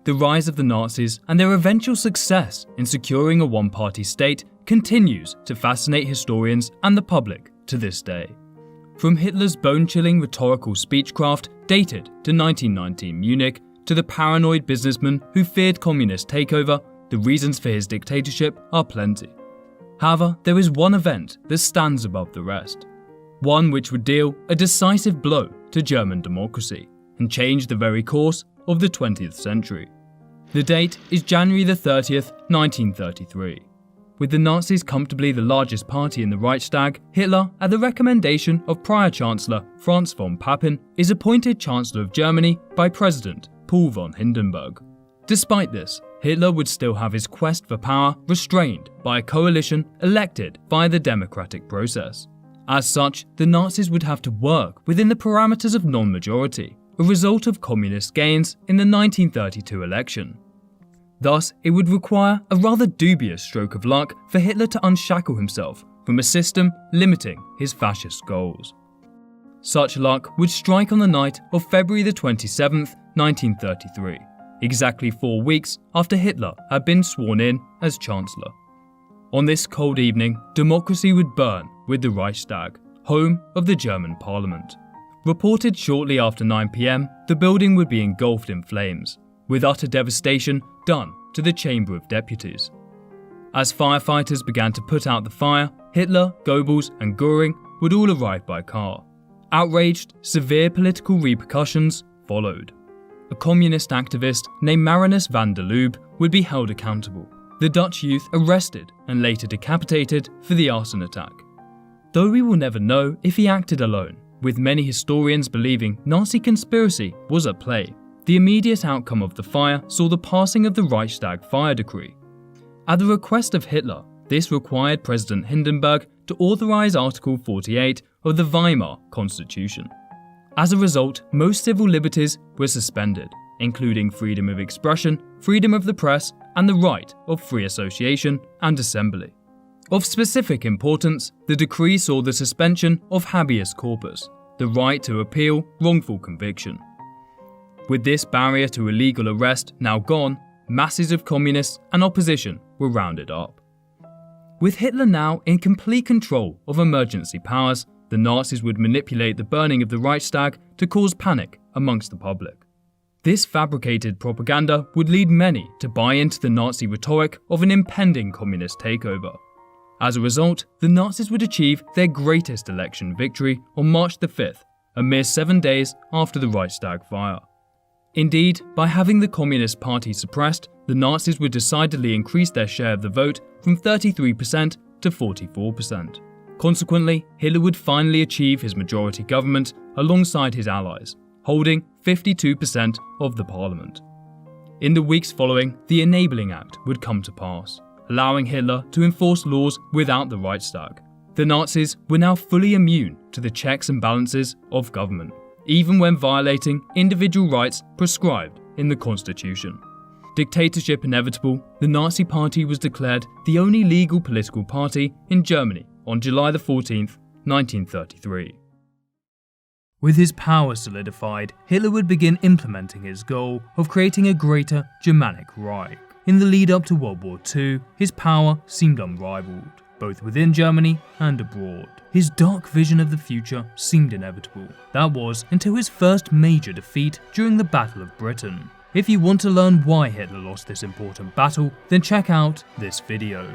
the rise of the Nazis and their eventual success in securing a one-party state continues to fascinate historians and the public to this day. From Hitler's bone-chilling rhetorical speechcraft dated to 1919 Munich, to the paranoid businessman who feared communist takeover, the reasons for his dictatorship are plenty. However, there is one event that stands above the rest. One which would deal a decisive blow to German democracy and change the very course of the 20th century. The date is January 30th, 1933. With the Nazis comfortably the largest party in the Reichstag, Hitler, at the recommendation of prior Chancellor Franz von Papen, is appointed Chancellor of Germany by President Paul Von Hindenburg. Despite this, Hitler would still have his quest for power restrained by a coalition elected via the democratic process. As such, the Nazis would have to work within the parameters of non-majority, a result of communist gains in the 1932 election. Thus, it would require a rather dubious stroke of luck for Hitler to unshackle himself from a system limiting his fascist goals. Such luck would strike on the night of February 27th, 1933, exactly 4 weeks after Hitler had been sworn in as Chancellor. On this cold evening, democracy would burn with the Reichstag, home of the German parliament. Reported shortly after 9 p.m, the building would be engulfed in flames, with utter devastation done to the Chamber of Deputies. As firefighters began to put out the fire, Hitler, Goebbels and Göring would all arrive by car. Outraged, severe political repercussions followed. A communist activist named Marinus van der Lubbe would be held accountable, the Dutch youth arrested and later decapitated for the arson attack. Though we will never know if he acted alone, with many historians believing Nazi conspiracy was at play, the immediate outcome of the fire saw the passing of the Reichstag fire decree. At the request of Hitler, this required President Hindenburg to authorize Article 48 of the Weimar Constitution. As a result, most civil liberties were suspended, including freedom of expression, freedom of the press, and the right of free association and assembly. Of specific importance, the decree saw the suspension of habeas corpus, the right to appeal wrongful conviction. With this barrier to illegal arrest now gone, masses of communists and opposition were rounded up. With Hitler now in complete control of emergency powers, the Nazis would manipulate the burning of the Reichstag to cause panic amongst the public. This fabricated propaganda would lead many to buy into the Nazi rhetoric of an impending communist takeover. As a result, the Nazis would achieve their greatest election victory on March 5th, a mere 7 days after the Reichstag fire. Indeed, by having the Communist Party suppressed, the Nazis would decidedly increase their share of the vote from 33% to 44%. Consequently, Hitler would finally achieve his majority government alongside his allies, holding 52% of the parliament. In the weeks following, the Enabling Act would come to pass, allowing Hitler to enforce laws without the Reichstag. The Nazis were now fully immune to the checks and balances of government, even when violating individual rights prescribed in the Constitution. Dictatorship inevitable, the Nazi Party was declared the only legal political party in Germany on July 14th, 1933. With his power solidified, Hitler would begin implementing his goal of creating a greater Germanic Reich. In the lead up to World War II, his power seemed unrivaled, both within Germany and abroad. His dark vision of the future seemed inevitable. That was until his first major defeat during the Battle of Britain. If you want to learn why Hitler lost this important battle, then check out this video.